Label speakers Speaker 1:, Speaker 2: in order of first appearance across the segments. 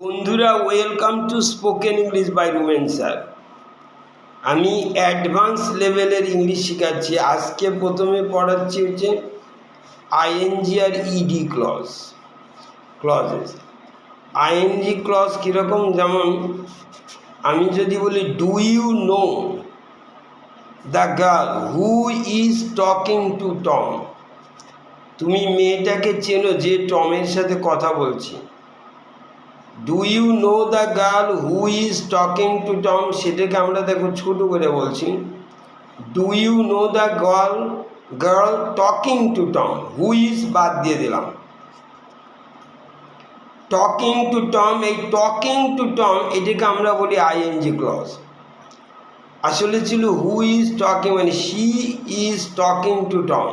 Speaker 1: বন্ধুরা, welcome to spoken English by Rumen sir. আমি advance লেভেলের ইংলিশ শেখাচ্ছি। আজকে প্রথমে পড়াচ্ছি হচ্ছে আইএনজি আর ইডি ক্লজেস। আইএনজি ক্লজ কীরকম, যেমন আমি যদি বলি do you know the girl who is talking to Tom, তুমি মেয়েটাকে চেনো যে টমের সাথে কথা বলছি। Do you know the girl who is talking to Tom, সেটাকে আমরা দেখো ছোট করে বলছি do you know the girl talking to Tom. Who is বাদ দিয়ে দিলাম, টকিং টু টম। এই টকিং টু টম এটাকে আমরা বলি আইএনজি ক্লজ। আসলে ছিল হু ইজ টকিং, মানে she is talking to Tom.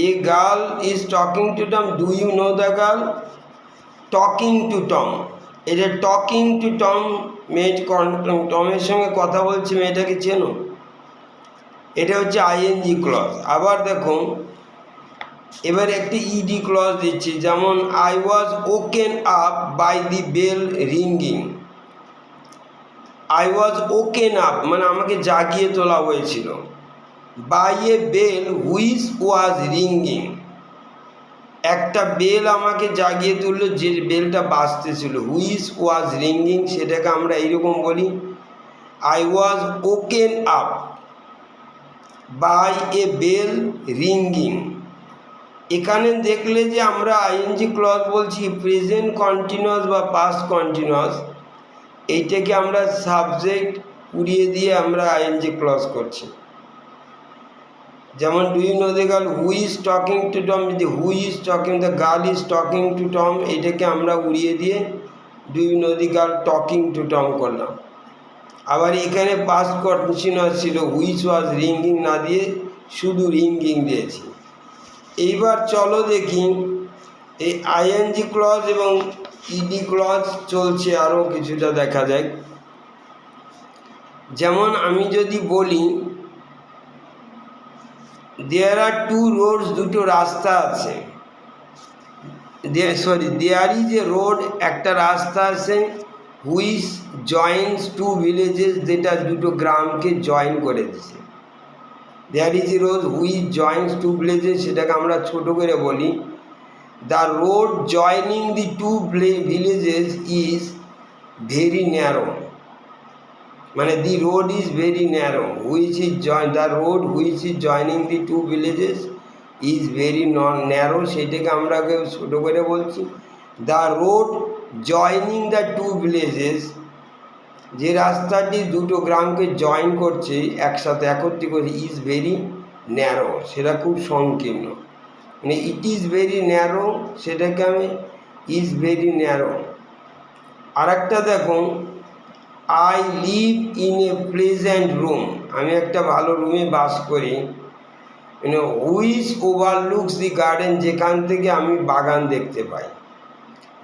Speaker 1: A girl is talking to Tom. Do you know the girl? Talking to Tom. এটা টকিং টু টম, টমের সঙ্গে কথা বলছি, মেয়েটাকে চেনো, এটা হচ্ছে আইএনজি ক্লজ। আবার দেখুন, এবার একটি ইডি ক্লজ দিচ্ছি, যেমন I was woken up by the bell ringing. I was woken up মানে আমাকে জাগিয়ে তোলা হয়েছিল, by a bell which was ringing. একটা বেল আমাকে জাগিয়ে তুললো, যে বেলটা বাজতেছিল, হুইচ ওয়াজ রিঙ্গিং, সেটাকে আমরা এইরকম বলি I was woken up by a bell ringing. এখানে দেখলে যে আমরা আইএনজি ক্লজ বলছি প্রেজেন্ট কন্টিনিউয়াস বা পাস্ট কন্টিনিউয়াস, এইটাকে আমরা সাবজেক্ট উড়িয়ে দিয়ে আমরা আইএনজি ক্লজ করছি। যেমন do you know the girl who is talking to Tom, যদি who is talking the girl is talking to Tom, এটাকে আমরা উড়িয়ে দিয়ে do you know the girl talking to Tom করলাম। আবার এখানে পাস্ট কন্টিনিউয়াস ছিল, হুইচ ওয়াজ রিঙ্গিং না দিয়ে শুধু রিঙ্গিং দিয়েছি। এইবার চলো দেখি এই আইএনজি ক্লজ এবং ইডি ক্লজ চলছে, আরও কিছুটা দেখা যায়। যেমন আমি যদি বলি দেয়ার আর টু রোডস, দুটো রাস্তা আছে, দেয়ার ইজ এ রোড, একটা রাস্তা আছে, হুইচ জয়েন্টস টু ভিলেজেস, যেটা দুটো গ্রামকে জয়েন করে দিছে। There is a road which joints two villages, সেটাকে আমরা ছোট করে বলি the road joining the two villages is very narrow, মানে the road is very narrow, which is the road which is joining the two villages is very narrow, সেটাকে আমরা ছোটো করে বলছি the road joining the two villages, যে রাস্তাটি দুটো গ্রামকে জয়েন করছে, একসাথে একত্রিত করছে, ইজ ভেরি ন্যারো, সেটা খুব সংকীর্ণ, মানে ইট ইজ ভেরি ন্যারো, সেটাকে আমি ইজ ভেরি ন্যারো। আর একটা দেখুন I live in a pleasant room, আমি একটা ভালো রুমে বাস করি, হুইচ ওভারলুকস দি গার্ডেন, যেখান থেকে আমি বাগান দেখতে পাই।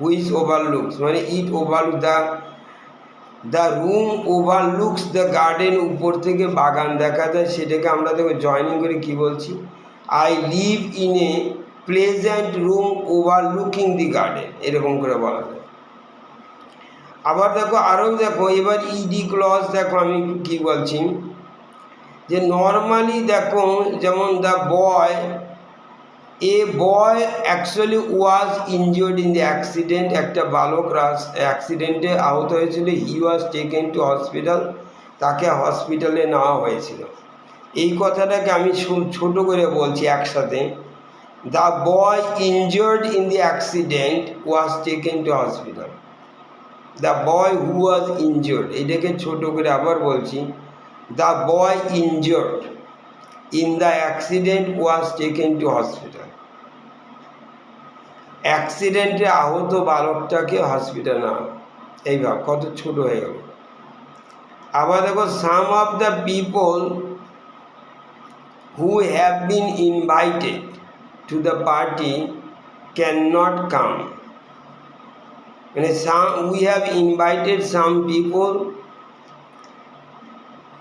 Speaker 1: হুইচ ওভারলুকস মানে it overlook the room overlooks the garden, উপর থেকে বাগান দেখা যায়, সেটাকে আমরা দেখো জয়েনিং করে কি বলছি I live in a pleasant room ওভারলুকিং the garden, এরকম করে বলা যায়। আবার দেখো আরও দেখো, এবার ইডি ক্লজ দেখো আমি কি বলছি, যে নর্মালি দেখো যেমন the boy, A boy actually was injured in the accident, একটা বালক অ্যাক্সিডেন্টে আহত হয়েছিল, হি ওয়াজ টেকেন টু হসপিটাল, তাকে হসপিটালে নেওয়া হয়েছিল। এই কথাটাকে আমি ছোট করে বলছি একসাথে, the boy injured in the accident was taken to hospital. The boy who was injured, এটাকে ছোট করে আবার বলছি the boy injured in the accident was taken to hospital. অ্যাক্সিডেন্টে আহত বালকটাকে হসপিটাল না, এইভাবে কত ছোট হয়ে গেল। আবার দেখো some of the people who have been invited to the party can not come, মানে we have invited some people,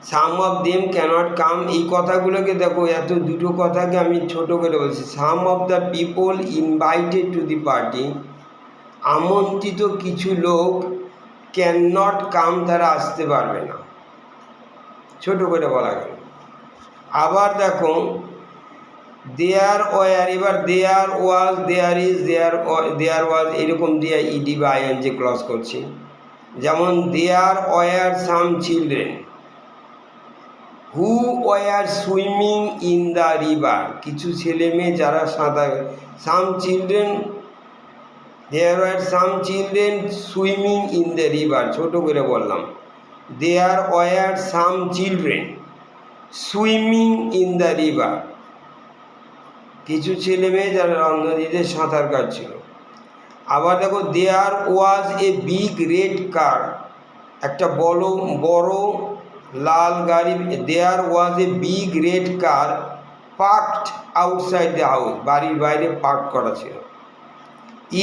Speaker 1: some of them cannot come, এই কথাগুলোকে দেখো, এত দুটো কথাকে আমি ছোট করে বলছি। some of the people invited to the party আমন্ত্রিত কিছু লোক ক্যান নট কাম, তারা আসতে পারবে না, ছোট করে বলা গেল। আবার দেখো দেয়ার ওয়ার, এবার দেয়ার ওয়াজ, দেয়ার ইজ, দেয়ার ওয়াজ এরকম দিয়ে ইডি বা আইএনজি ক্লজ করছি। যেমন there were some children who were swimming in the river, কিছু ছেলে মেয়ে যারা সাঁতার, some children, there were some children swimming in the river, ছোট করে বললাম there were some children swimming in the river, কিছু ছেলে মেয়ে যারা নদীতে সাঁতার কাটছিল। আবার দেখো দেয়ার ওয়াজ এ বিগ রেড কার, একটা বড় লাল গাড়ি, there was a big red car parked outside the house, বাড়ির বাইরে পার্ক করা ছিল।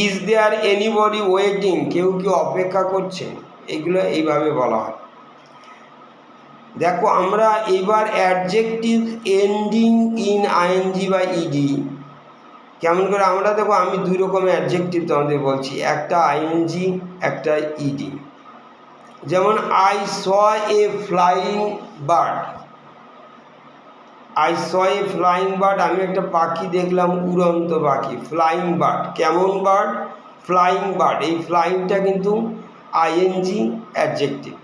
Speaker 1: ইজ দেয়ার এনিবডি ওয়েটিং, কেউ কেউ অপেক্ষা করছেন, এগুলো এইভাবে বলা হয়। দেখো আমরা এবার অ্যাডজেক্টিভ এন্ডিং ইন আইএনজি বা ইডি কেমন করে আমরা দেখো, আমি দুই রকমের অ্যাডজেক্টিভ তোমাদের বলছি, একটা আইএনজি একটা ইডি। যেমন I saw a flying bird, I saw a flying bird, আমি একটা পাখি দেখলাম, উড়ন্ত পাখি, ফ্লাইং বার্ড। কেমন বার্ড? Flying bird. এই ফ্লাইংটা কিন্তু আইএনজি অ্যাডজেক্টিভ।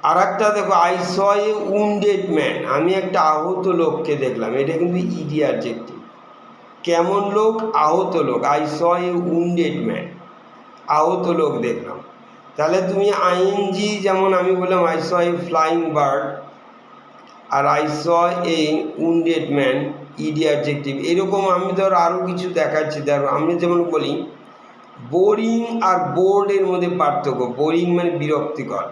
Speaker 1: আর একটা দেখো I saw a wounded man, আমি একটা আহত লোককে দেখলাম, এটা কিন্তু ইডি অ্যাডজেক্টিভ। কেমন লোক? আহত লোক। I saw a wounded man, আহত লোক দেখলাম। তাহলে তুমি আইএনজি, যেমন আমি বললাম I saw a flying bird, আর I saw a wounded man, ED adjective. এরকম আমি ধর আরও কিছু দেখাচ্ছি। দেখো আমি যেমন বলি বোরিং আর বোর্ডের মধ্যে পার্থক্য। বোরিং মানে বিরক্তিকর,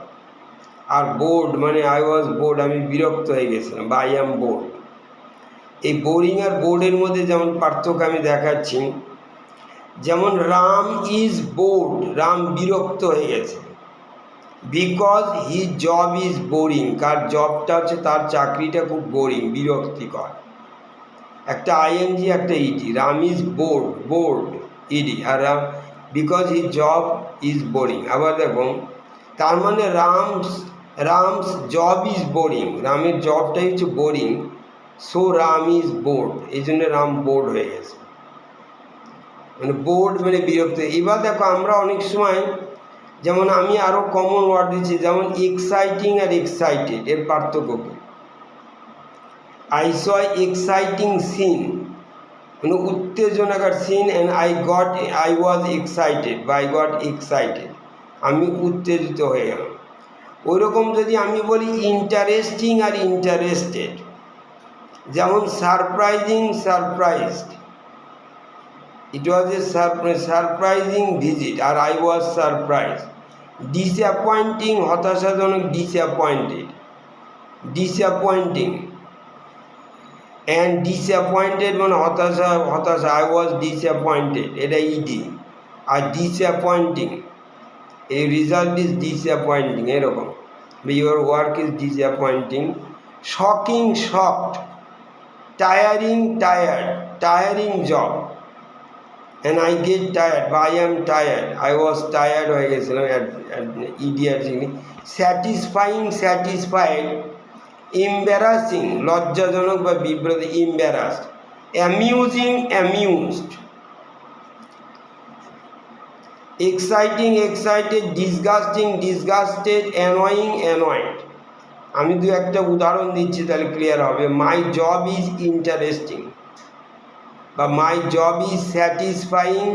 Speaker 1: আর বোর্ড মানে আই ওয়াজ বোর্ড, আমি বিরক্ত হয়ে গেছিলাম, বা আই অ্যাম বোর্ড। এই বোরিং আর বোর্ডের মধ্যে যেমন পার্থক্য আমি দেখাচ্ছি। যেমন রাম ইজ বোর্ড, রাম বিরক্ত হয়ে গেছে, because his job is boring, কার জবটা হচ্ছে, তার চাকরিটা খুব বোরিং, বিরক্তিকর। একটা আইএনজি একটা ED, Ram is bored, bored ED, আর Ram because his job is boring. আবার দেখো তার মানে রামস জব ইজ বোরিং, রামের জবটাই হচ্ছে boring, so Ram is board, এই জন্য রাম বোর্ড হয়ে গেছে, মানে বোর্ড মানে বিরক্ত। এবার দেখো আমরা অনেক সময়, যেমন আমি আরও কমন ওয়ার্ড দিচ্ছি, যেমন এক্সাইটিং আর এক্সাইটেড, এর পার্থক্য কি? আই স এক্সাইটিং সিন, মানে উত্তেজনাকার scene, and I was excited বা আই গট এক্সাইটেড, আমি উত্তেজিত হয়ে গেলাম। ওই রকম যদি আমি বলি ইন্টারেস্টিং আর ইন্টারেস্টেড, যেমন surprising, surprised, it was a surprising visit, আর আই ওয়াজ সারপ্রাইজ। ডিসঅ্যাপয়েন্টিং, হতাশাজনক, ডিসঅ্যাপয়েন্টেড, ডিসঅ্যাপয়েন্টিং, অ্যান্ড ডিসঅ্যাপয়েন্টেড মানে হতাশা, আই ওয়াজ ডিসঅ্যাপয়েন্টেড, এটা ইডি। আর ডিসঅ্যাপয়েন্টিং, এই রেজাল্ট ইজ ডিসঅ্যাপয়েন্টিং, এরকম, your work is disappointing. Shocking, shocked, tiring, tired, tiring job, and I get tired বা I am tired, I was tired হয়ে গেছিলাম, ED adjective. Satisfying, satisfied, embarrassing, লজ্জাজনক বা বিব্রত, embarrassed. Amusing, amused. Exciting, excited, disgusting, disgusted, annoying, annoyed. আমি দু একটা উদাহরণ দিচ্ছি, তাহলে ক্লিয়ার হবে। মাই জব ইজ ইন্টারেস্টিং, বা মাই job is satisfying,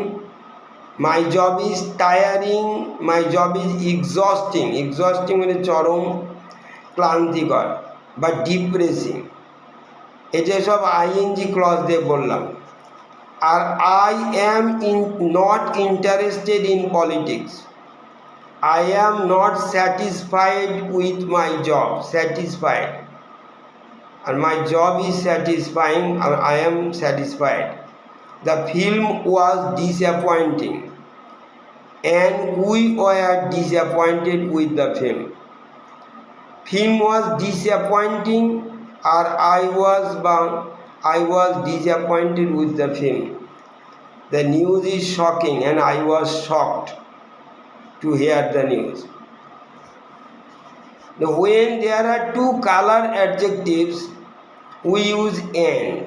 Speaker 1: my job is tiring, my job is exhausting, exhausting মানে চরম ক্লান্তিকর, বা ডিপ্রেসিং। এটা সব আইএনজি ক্লজ দিয়ে বললাম। আর I am not interested in politics, I am not satisfied with my job, satisfied, আর মাই জব ইজ স্যাটিসফাইং, আর I am satisfied. The film was disappointing, and we were disappointed with the film. Film was disappointing, আর I was disappointed with the film. The news is shocking and I was shocked to hear the news. When there are two color adjectives we use and.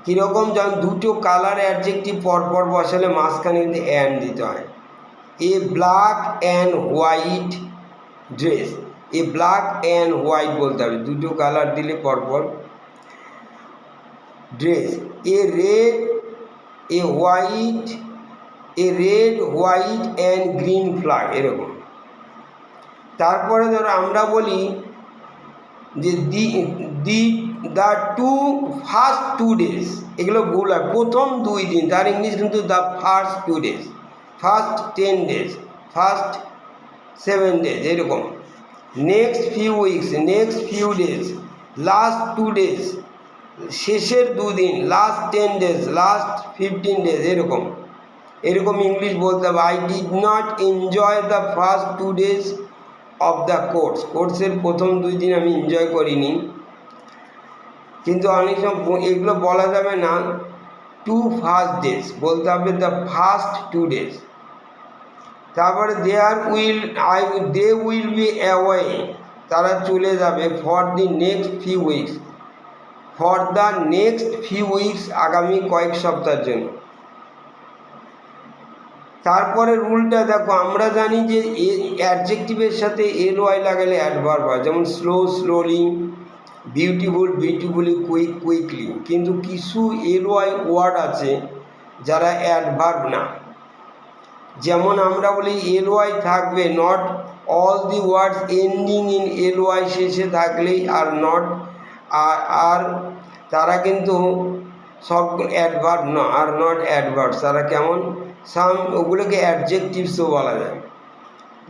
Speaker 1: কীরকম, যেমন দুটো colour adjective পরপর বসালে মাঝখানে কিন্তু and দিতে হয়। A black and white dress, a black and white বলতে হবে, দুটো কালার দিলে পরপর dress. A red a white, a red white and green flag, এরকম। তারপরে ধরো আমরা বলি যে দ্য টু ফার্স্ট 2 days, এগুলো ভুল হয়, প্রথম 2 দিন, তার ইংলিশ কিন্তু the first 2 days, first 10 days, first 7 days, এরকম। Next few weeks, next few days, last 2 days, শেষের 2 দিন, লাস্ট 10 days, লাস্ট 15 days, এরকম এরকম ইংলিশ বলতে হবে। I did not enjoy the first 2 days of the কোর্সের প্রথম 2 দিন আমি এনজয় করিনি। কিন্তু অনেক সময় এগুলো বলা যাবে না, 2 first days বলতে হবে, দ্য ফার্স্ট 2 days। তারপরে দে উইল বি অ্যাওয়ে, তারা চলে যাবে, for the next few weeks, for the next few weeks, আগামী কয়েক সপ্তাহের জন্য। তারপরে রুলটা দেখো, আমরা জানি যে অ্যাডজেক্টিভের সাথে এলওয়াই লাগালে অ্যাডভার্ব হয়, যেমন slow slowly, beautiful beautifully, quick quickly. কিন্তু কিছু এলওয়াই ওয়ার্ড আছে যারা অ্যাডভার্ব না, যেমন আমরা বলি এলওয়াই থাকবে, not all the words ending in LY শেষে থাকলেই আর নট, আর তারা কিন্তু সব অ্যাডভার্ব না, আর নট অ্যাডভার্ব, তারা কেমন ওগুলোকে অ্যাডজেক্টিভসও বলা যায়।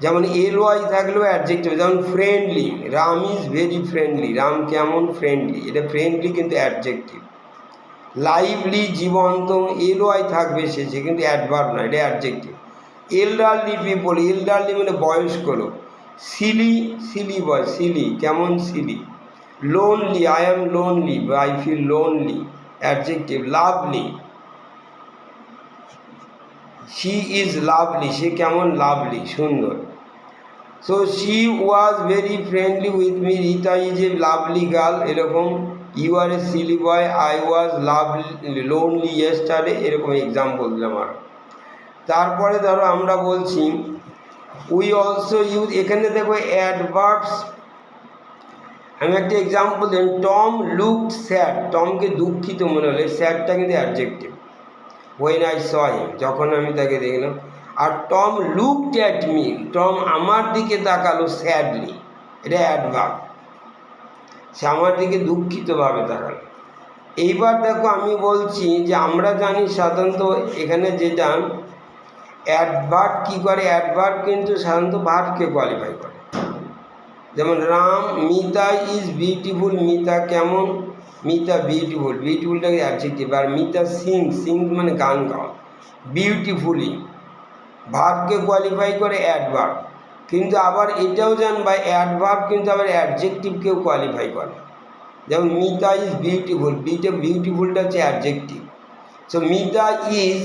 Speaker 1: যেমন এলওয়াই থাকলেও অ্যাডজেক্টিভ, যেমন friendly, Ram is very friendly, Ram কেমন ফ্রেন্ডলি, এটা ফ্রেন্ডলি কিন্তু অ্যাডজেক্টিভ। লাইভলি জীবন্ত, এলওয়াই থাকবে শেষে, কিন্তু অ্যাডভার্ব না, এটা অ্যাডজেক্টিভ। এল্ডারলি পিপল, এল্ডারলি মানে বয়স্ক লোক। সিলি, সিলি বয়, সিলি কেমন silly. Lonely, I am lonely বা I feel lonely, adjective. Lovely, she is lovely, সে কেমন লাভলি, সুন্দর। So she was very friendly with me, Rita is a lovely girl, এরকম। You are a silly boy, I was lonely yesterday, এরকম example দিলাম। আর তারপরে ধরো আমরা বলছি উই অলসো ইউজ, এখানে দেখো অ্যাডভার্বস। আমি একটা এক্সাম্পল দিই, টম লুকড স্যাড, টমকে দুঃখিত মনে হলে, স্যাডটা কিন্তু adjective. when I saw him, যখন আমি তাকে দেখলাম। আর Tom looked at me, Tom আমার দিকে তাকালো স্যাডলি, এটা অ্যাডভার্ব, সে আমার দিকে দুঃখিতভাবে তাকালো। এইবার দেখো আমি বলছি যে আমরা জানি সাধারণত এখানে যেটা অ্যাডভার্ব কী করে, অ্যাডভার্ব কিন্তু সাধারণত ভার্বকে কোয়ালিফাই করে। যেমন রাম, মিতা ইজ বিউটিফুল, মিতা কেমন, মিতা বিউটিফুল, বিউটিফুলটাকে অ্যাডজেক্টিভ। আর মিতা সিং, সিং মানে গান গাওয়া। বিউটিফুলি ভার্বকে কোয়ালিফাই করে অ্যাডভার্ব। কিন্তু আবার এটাও জানবা, অ্যাডভার্ব কিন্তু আবার অ্যাডজেক্টিভকেও কোয়ালিফাই করে। যেমন মিতা ইজ বিউটিফুল, বিউটিফুলটা হচ্ছে adjective. So Mita is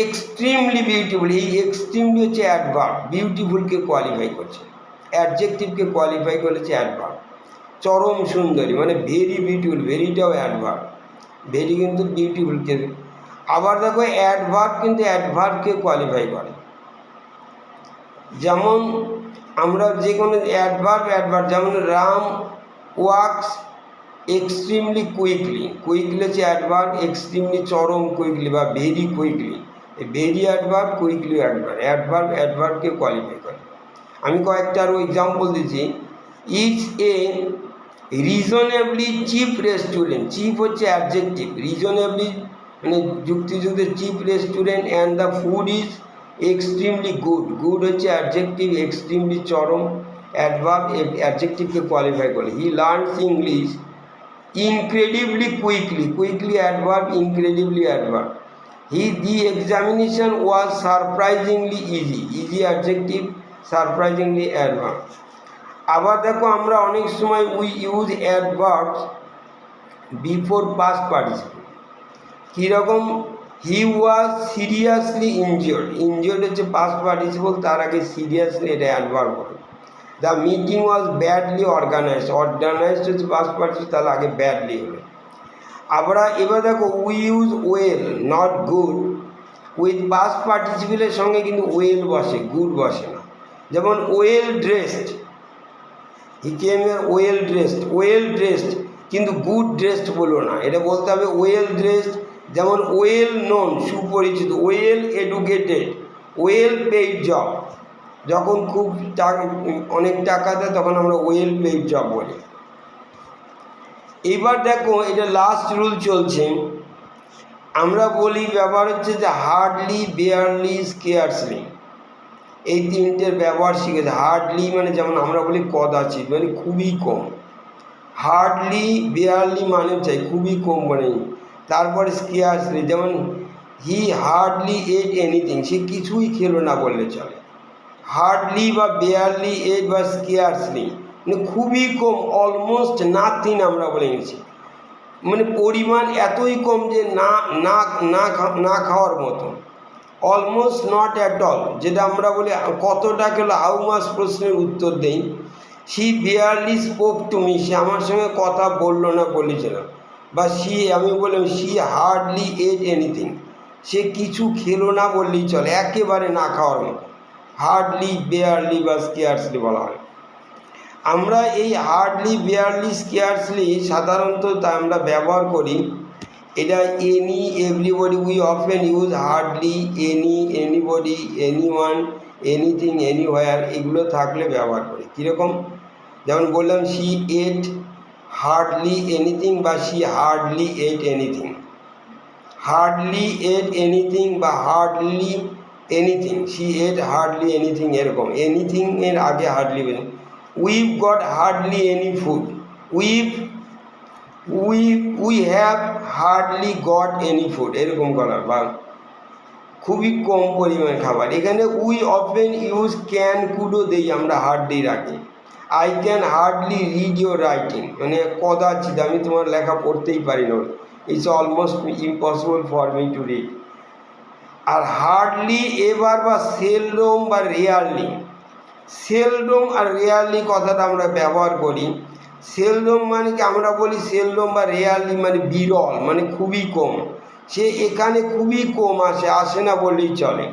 Speaker 1: extremely beautiful, এই এক্সট্রিমলি হচ্ছে অ্যাডভার্ব, বিউটিফুলকে কোয়ালিফাই করছে, অ্যাডজেক্টিভকে কোয়ালিফাই করেছে অ্যাডভার্ব। চরম সুন্দরী মানে ভেরি বিউটিফুল, ভেরিটাও অ্যাডভার্ব, ভেরি কিন্তু বিউটিফুলকে। আবার দেখো অ্যাডভার্ব কিন্তু অ্যাডভার্বকে কোয়ালিফাই করে। যেমন আমরা যে কোনো অ্যাডভার্ব, যেমন Ram walks extremely quickly, quickly হচ্ছে অ্যাডভার্ব, এক্সট্রিমলি চরম কুইকলি বা very quickly, very adverb, quickly adverb, অ্যাডভার্বকে কোয়ালিফাই করে। আমি কয়েকটা আরও এক্সাম্পল দিচ্ছি। It's a reasonably cheap restaurant, cheap হচ্ছে অ্যাডজেক্টিভ, রিজনেবলি মানে যুক্তিযুক্ত, cheap restaurant. And the food is extremely good, good হচ্ছে অ্যাডজেক্টিভ, এক্সট্রিমলি চরম অ্যাডভার্ব, অ্যাডজেক্টিভকে কোয়ালিফাই করে। He learns English incredibly quickly, quickly adverb, incredibly adverb. The examination was surprisingly easy, easy adjective, surprisingly adverb. আবার দেখো আমরা অনেক সময় we use adverbs before past participle. কীরকম, he was seriously injured, injured হচ্ছে past participle, তার আগে seriously এটা অ্যাডভার্ব হবে। The meeting was badly organised, organised হচ্ছে পাস্ট পার্টিসিপল, তাহলে আগে ব্যাডলি হবে। আমরা এবার দেখো we use well not good, with past পার্টিসিপলের সঙ্গে কিন্তু ওয়েল বসে, গুড বসে না। যেমন well dressed, he came here well dressed, well dressed কিন্তু গুড ড্রেসড বলো না, এটা বলতে হবে ওয়েল ড্রেসড। যেমন ওয়েল নোন, সুপরিচিত, well educated, well paid job, যখন খুব অনেক টাকা দেয় তখন আমরা ওয়েল পেইড জব বলি। এইবার দেখো এটা লাস্ট রুল চলছে, আমরা বলি ব্যবহার হচ্ছে যে হার্ডলি, বেয়ারলি, স্কেয়ার্সলি, এই তিনটের ব্যবহার শিখেছে। হার্ডলি মানে যেমন আমরা বলি কদাচিৎ, মানে খুবই কম। হার্ডলি, বেয়ারলি মানে চাই খুবই কম, মানে তারপরে স্কেয়ার্সলি, যেমন হি হার্ডলি এট এনিথিং, সে কিছুই খেলো না বললে চলে। হার্ডলি বা বেয়ারলি এট বা স্কেয়ার্সলি মানে খুবই কম, অলমোস্ট নাথিং আমরা বলে নিয়েছি, মানে পরিমাণ এতই কম যে না না না না খাওয়ার মতো। অলমোস্ট নট অ্যাট অল, যেটা আমরা বলি কতটা খেলো, হাউ মাস প্রশ্নের উত্তর দেই। She barely spoke to me, সে আমার সঙ্গে কথা বললো না বলেছিল। বা আমি বললাম শি হার্ডলি এট এনিথিং, সে কিছু খেলো না বললেই চলে, একেবারে না খাওয়ার মতো। হার্ডলি, বেয়ারলি বা স্কেয়ার্সলি বলা হয়। আমরা এই হার্ডলি, বেয়ারলি, স্কেয়ার্সলি সাধারণত আমরা ব্যবহার করি, এটা any, everybody, we often use hardly, any, anybody, anyone, anything, anywhere, এগুলো থাকলে ব্যবহার করি। কীরকম, যেমন বললাম শি এট হার্ডলি এনিথিং বা she hardly ate anything, hardly ate anything বা hardly anything, she ate hardly anything, এরকম এনিথিং এর আগে hardly. We've got hardly any food, we have hardly got any food, এরকম করার, বা খুবই কম পরিমাণ খাবার। এখানে উই অফেন ইউজ ক্যান, কুডও দেই আমরা হার্ডলি রাখি। I can hardly read your writing, মানে কদাচিৎ, আমি তোমার লেখা পড়তেই পারি না, it's almost impossible for me to read. আর হার্ডলি এবার বা সেলডম বা রেয়ারলি, সেলডম আর রেয়ারলি কথাটা আমরা ব্যবহার করি। সেলডম মানে কি, আমরা বলি সেলডম বা রেয়ারলি মানে বিরল, মানে খুবই কম, সে এখানে খুবই কম আসে না বললেই চলে।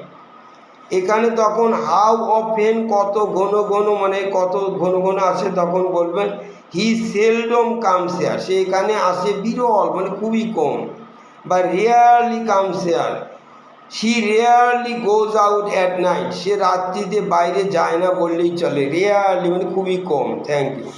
Speaker 1: এখানে তখন হাউ অফেন, কত ঘন ঘন, মানে কত ঘন ঘন আসে, তখন বলবেন হি সেলডম কামস হিয়ার, সে এখানে আসে বিরল, মানে খুবই কম। বা rarely comes here, she rarely goes out at night, সে রাত্রিতে বাইরে যায় না বললেই চলে। রেয়ারলি মানে খুবই কম। Thank you.